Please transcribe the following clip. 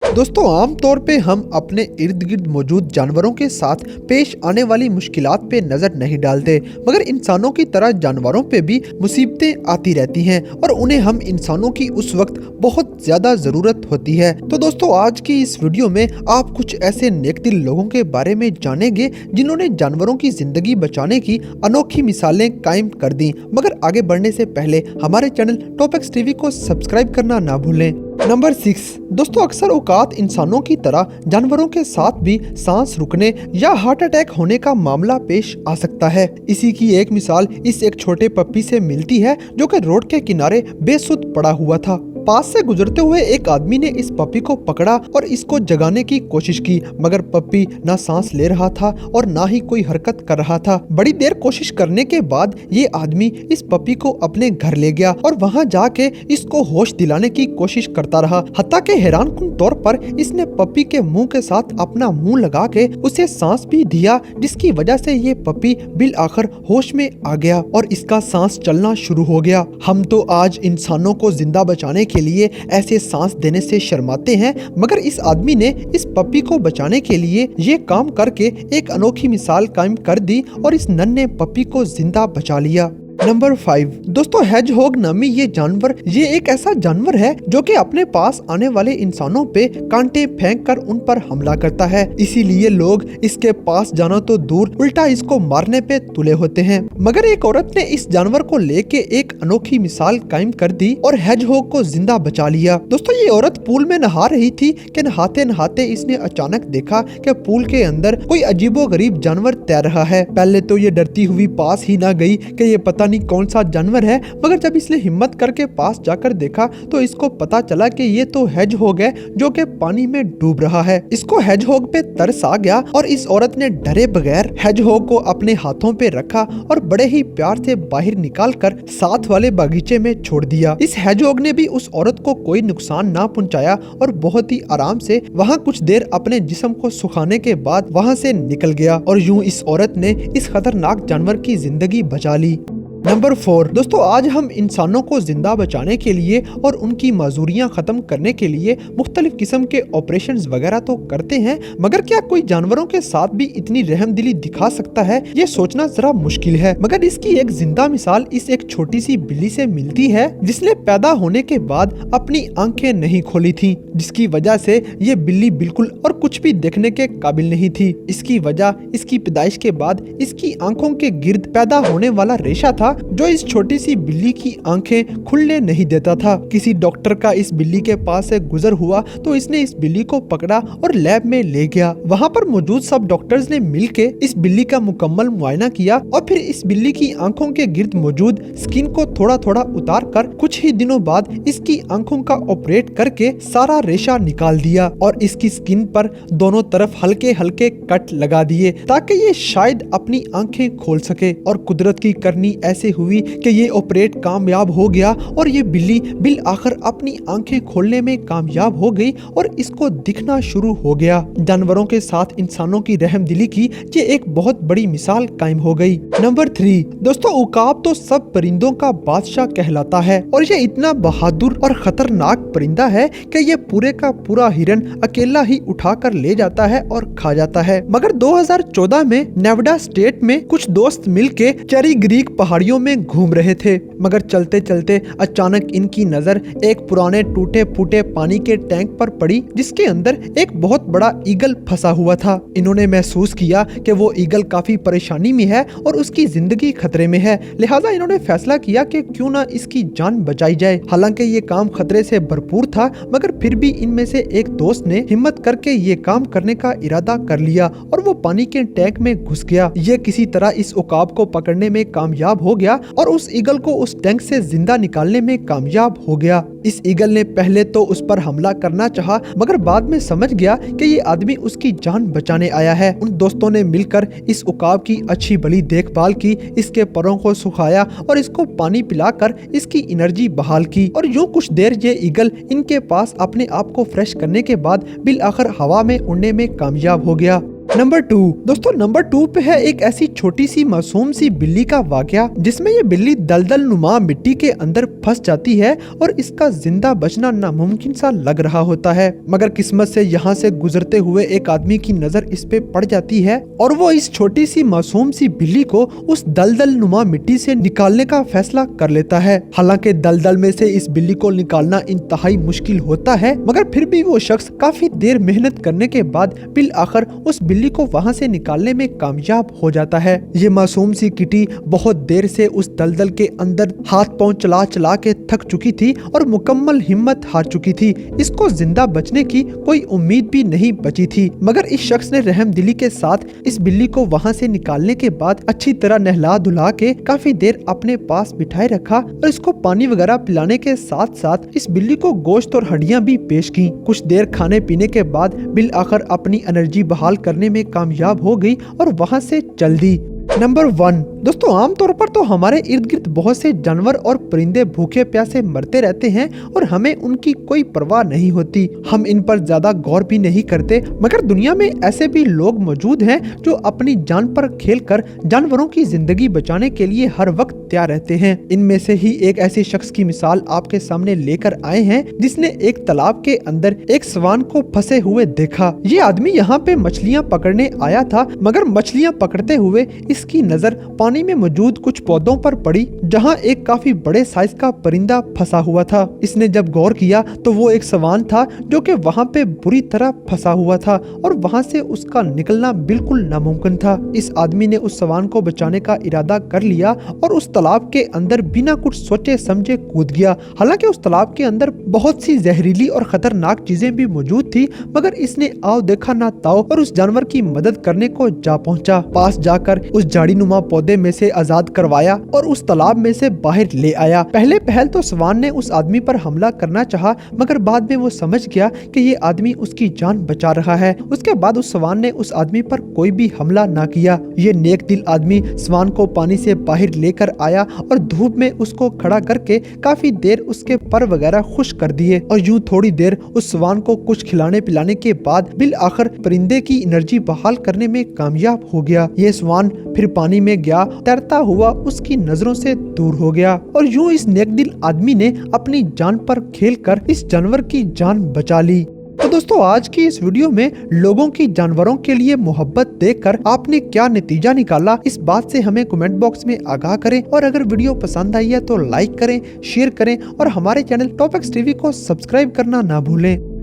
दोस्तों, आम तौर पे हम अपने इर्द गिर्द मौजूद जानवरों के साथ पेश आने वाली मुश्किलात पे नजर नहीं डालते, मगर इंसानों की तरह जानवरों पे भी मुसीबतें आती रहती हैं और उन्हें हम इंसानों की उस वक्त बहुत ज्यादा जरूरत होती है। तो दोस्तों, आज की इस वीडियो में आप कुछ ऐसे नेकदिल लोगों के बारे में जानेंगे जिन्होंने जानवरों की जिंदगी बचाने की अनोखी मिसालें कायम कर दी। मगर आगे बढ़ने से पहले हमारे चैनल टॉपिक्स टीवी को सब्सक्राइब करना ना भूलें। नंबर 6 दोस्तों, अक्सर औकात इंसानों की तरह जानवरों के साथ भी सांस रुकने या हार्ट अटैक होने का मामला पेश आ सकता है। इसी की एक मिसाल इस एक छोटे पप्पी से मिलती है जो कि रोड के किनारे बेसुध पड़ा हुआ था। पास से गुजरते हुए एक आदमी ने इस पप्पी को पकड़ा और इसको जगाने की कोशिश की, मगर पप्पी ना सांस ले रहा था और ना ही कोई हरकत कर रहा था। बड़ी देर कोशिश करने के बाद ये आदमी इस पप्पी को अपने घर ले गया और वहाँ जाके इसको होश दिलाने की कोशिश करता रहा। हत्ता के हैरानकुन तौर पर इसने पप्पी के मुंह के साथ अपना मुंह लगा के उसे सांस भी दिया, जिसकी वजह से ये पप्पी बिल आखिर होश में आ गया और इसका सांस चलना शुरू हो गया। हम तो आज इंसानों को जिंदा बचाने के लिए ऐसे सांस देने से शर्माते हैं, मगर इस आदमी ने इस पप्पी को बचाने के लिए ये काम करके एक अनोखी मिसाल कायम कर दी और इस नन्हे पप्पी को जिंदा बचा लिया। नंबर 5 दोस्तों, हेजहॉग नामी ये एक ऐसा जानवर है जो कि अपने पास आने वाले इंसानों पे कांटे फेंक कर उन पर हमला करता है। इसीलिए लोग इसके पास जाना तो दूर, उल्टा इसको मारने पे तुले होते हैं। मगर एक औरत ने इस जानवर को लेके एक अनोखी मिसाल कायम कर दी और हेजहॉग को जिंदा बचा लिया। दोस्तों, ये औरत पूल में नहा रही थी कि नहाते नहाते इसने अचानक देखा कि पूल के अंदर कोई अजीबोगरीब जानवर तैर रहा है। पहले तो ये डरती हुई पास ही ना गई कि ये पता नहीं कौन सा जानवर है, मगर जब इसने हिम्मत करके पास जाकर देखा तो इसको पता चला कि ये तो हेजहॉग है जो कि पानी में डूब रहा है। इसको हेजहॉग पे तरस आ गया और इस औरत ने डरे बगैर हेजहॉग को अपने हाथों पे रखा और बड़े ही प्यार से बाहर निकालकर साथ वाले बगीचे में छोड़ दिया। इस हेजहॉग ने भी उस औरत को कोई नुकसान ना पहुंचाया और बहुत ही आराम से वहां कुछ देर अपने जिस्म को सुखाने के बाद वहां से निकल गया और यूं इस औरत ने इस खतरनाक जानवर की जिंदगी बचा ली। नंबर 4 दोस्तों, आज हम इंसानों को जिंदा बचाने के लिए और उनकी मजदूरियां खत्म करने के लिए मुख्तलिफ किस्म के ऑपरेशंस वगैरह तो करते हैं, मगर क्या कोई जानवरों के साथ भी इतनी रहमदिली दिखा सकता है? ये सोचना जरा मुश्किल है। मगर इसकी एक जिंदा मिसाल इस एक छोटी सी बिल्ली से मिलती है जिसने पैदा होने के बाद अपनी आंखें नहीं खोली थी, जिसकी वजह से ये बिल्ली बिल्कुल और कुछ भी देखने के काबिल नहीं थी। इसकी वजह इसकी पैदाइश के बाद इसकी आंखों के गिर्द पैदा होने वाला रेशा था जो इस छोटी सी बिल्ली की आंखें खुलने नहीं देता था। किसी डॉक्टर का इस बिल्ली के पास से गुजर हुआ तो इसने इस बिल्ली को पकड़ा और लैब में ले गया। वहाँ पर मौजूद सब डॉक्टर्स ने मिलके इस बिल्ली का मुकम्मल मुआयना किया और फिर इस बिल्ली की आंखों के गिर्द मौजूद स्किन को थोड़ा थोड़ा उतार कर कुछ ही दिनों बाद इसकी आंखों का ऑपरेट करके सारा रेशा निकाल दिया और इसकी स्किन पर दोनों तरफ हल्के हल्के कट लगा दिए ताकि ये शायद अपनी आंखें खोल सके। और कुदरत की करनी ऐसे हुई कि ये ऑपरेट कामयाब हो गया और ये बिल्ली बिल आखिर अपनी आंखें खोलने में कामयाब हो गई और इसको दिखना शुरू हो गया। जानवरों के साथ इंसानों की रहमदिली की ये एक बहुत बड़ी मिसाल कायम हो गई। नंबर 3 दोस्तों, उकाब तो सब परिंदों का बादशाह कहलाता है और ये इतना बहादुर और खतरनाक परिंदा है कि ये पूरे का पूरा हिरन अकेला ही उठा कर ले जाता है और खा जाता है। मगर 2014 में नेवाडा स्टेट में कुछ दोस्त मिलके चेरी क्रीक पहाड़ियों में घूम रहे थे, मगर चलते चलते अचानक इनकी नजर एक पुराने टूटे फूटे पानी के टैंक पर पड़ी जिसके अंदर एक बहुत बड़ा ईगल फंसा हुआ था। इन्होंने महसूस किया कि वो ईगल काफी परेशानी में है और उसकी जिंदगी खतरे में है, लिहाजा इन्होंने फैसला किया कि क्यों ना इसकी जान बचाई जाए। हालांकि ये काम खतरे से भरपूर था, मगर फिर भी इनमें से एक दोस्त ने हिम्मत करके ये काम करने का इरादा कर लिया और वो पानी के टैंक में घुस गया। ये किसी तरह इस उकाब को पकड़ने में कामयाब हो गया और उस ईगल को उस टैंक से जिंदा निकालने में कामयाब हो गया। इस ईगल ने पहले तो उस पर हमला करना चाहा, मगर बाद में समझ गया कि ये आदमी उसकी जान बचाने आया है। उन दोस्तों ने मिलकर इस उकाब की अच्छी भली देखभाल की, इसके परों को सुखाया और इसको पानी पिलाकर इसकी एनर्जी बहाल की और यूं कुछ देर ये ईगल इनके पास अपने आप को फ्रेश करने के बाद बिल आखिर हवा में उड़ने में कामयाब हो गया। नंबर 2 दोस्तों, नंबर 2 पे है एक ऐसी छोटी सी मासूम सी बिल्ली का वाकया, जिसमें ये बिल्ली दलदल नुमा मिट्टी के अंदर फंस जाती है और इसका जिंदा बचना नामुमकिन सा लग रहा होता है। मगर किस्मत से यहाँ से गुजरते हुए एक आदमी की नजर इस पे पड़ जाती है और वो इस छोटी सी मासूम सी बिल्ली को उस दलदल नुमा मिट्टी से निकालने का फैसला कर लेता है। हालांकि दलदल में से इस बिल्ली को निकालना इंतहाई मुश्किल होता है, मगर फिर भी वो शख्स काफी देर मेहनत करने के बाद बिल आखिर उस बिल्ली को वहाँ से निकालने में कामयाब हो जाता है। ये मासूम सी किटी बहुत देर से उस दलदल के अंदर हाथ पांव चला चला के थक चुकी थी और मुकम्मल हिम्मत हार चुकी थी। इसको जिंदा बचने की कोई उम्मीद भी नहीं बची थी, मगर इस शख्स ने रहमदिली के साथ इस बिल्ली को वहाँ से निकालने के बाद अच्छी तरह नहला धुला के काफी देर अपने पास बिठाए रखा और इसको पानी वगैरह पिलाने के साथ साथ इस बिल्ली को गोश्त और हड्डियां भी पेश की। कुछ देर खाने पीने के बाद बिल आखिर अपनी एनर्जी बहाल करने में कामयाब हो गई और वहाँ से चल दी। नंबर 1 दोस्तों, आमतौर पर तो हमारे इर्द गिर्द बहुत से जानवर और परिंदे भूखे प्यासे मरते रहते हैं और हमें उनकी कोई परवाह नहीं होती। हम इन पर ज्यादा गौर भी नहीं करते, मगर दुनिया में ऐसे भी लोग मौजूद हैं जो अपनी जान पर खेलकर जानवरों की जिंदगी बचाने के लिए हर वक्त तैयार रहते हैं। इनमें से ही एक ऐसे शख्स की मिसाल आपके सामने लेकर आए हैं, जिसने एक तालाब के अंदर एक स्वान को फंसे हुए देखा। ये आदमी यहाँ पे मछलियाँ पकड़ने आया था, मगर मछलियाँ पकड़ते हुए इसकी नजर पानी में मौजूद कुछ पौधों पर पड़ी, जहां एक काफी बड़े साइज का परिंदा फंसा हुआ था। इसने जब गौर किया तो वो एक स्वान था जो कि वहां पे बुरी तरह फंसा हुआ था और वहां से उसका निकलना बिल्कुल नामुमकिन था। इस आदमी ने उस स्वान को बचाने का इरादा कर लिया और उस तालाब के अंदर बिना कुछ सोचे समझे कूद गया। हालांकि उस तालाब के अंदर बहुत सी जहरीली और खतरनाक चीजें भी मौजूद थी, मगर इसने आओ देखा ना ताओ और उस जानवर की मदद करने को जा पहुंचा। पास जाकर उस झाड़ीनुमा पौधे में से आजाद करवाया और उस तालाब में से बाहर ले आया। पहले पहल तो स्वान ने उस आदमी पर हमला करना चाहा, मगर बाद में वो समझ गया कि ये आदमी उसकी जान बचा रहा है। उसके बाद उस स्वान ने उस आदमी पर कोई भी हमला ना किया। ये नेक दिल आदमी स्वान को पानी से बाहर लेकर आया और धूप में उसको खड़ा करके काफी देर उसके पर वगैरह खुश कर दिए और यूं थोड़ी देर उस स्वान को कुछ खिलाने पिलाने के बाद बिल आखिर परिंदे की एनर्जी बहाल करने में कामयाब हो गया। ये स्वान फिर पानी में गया, तैरता हुआ उसकी नजरों से दूर हो गया और यूं इस नेक दिल आदमी ने अपनी जान पर खेलकर इस जानवर की जान बचा ली। तो दोस्तों, आज की इस वीडियो में लोगों की जानवरों के लिए मोहब्बत देखकर आपने क्या नतीजा निकाला, इस बात से हमें कमेंट बॉक्स में आगाह करें और अगर वीडियो पसंद आई है तो लाइक करें, शेयर करें और हमारे चैनल टॉप एक्स टीवी को सब्सक्राइब करना ना भूलें।